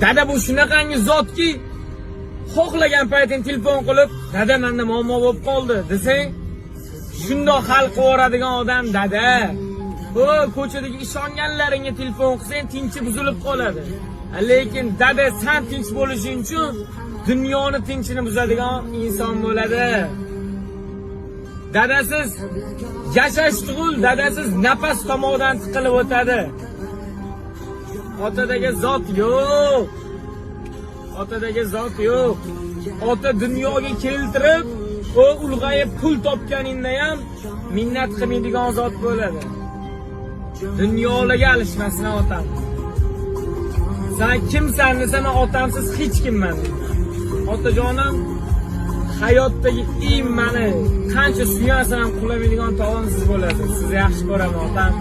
Dada bu shunaqangi zotki, xohlagan payting telefon qilib, dada menda muammo bo'lib qoldi desang, shundoq hal qilib yuboradigan odam dada. O ko'chadagi ishonganlaringga telefon qilsang, tinchi buzilib qoladi. Lekin dada sen tinch bo'lishing uchun dunyoni tinchini buzadigan inson bo'ladi. Dadasiz yashash tug'ul, dadasiz nafas tomoqdan tiqilib o'tadi. Otadagi zot yo'q. Otadagi zot yo'q. Ota dunyoga keltirib, o ulg'ayib pul topganingda ham minnat qilmaydigan zot bo'ladi. Dunyolarga alishmasin otam. Sen kimsan desa, men otamsiz hech kimman. Otajonim hayotdagi eng meni qancha suyansam ham qulamaydigan tog'im siz bo'lasiz. Sizni yaxshi ko'raman otam.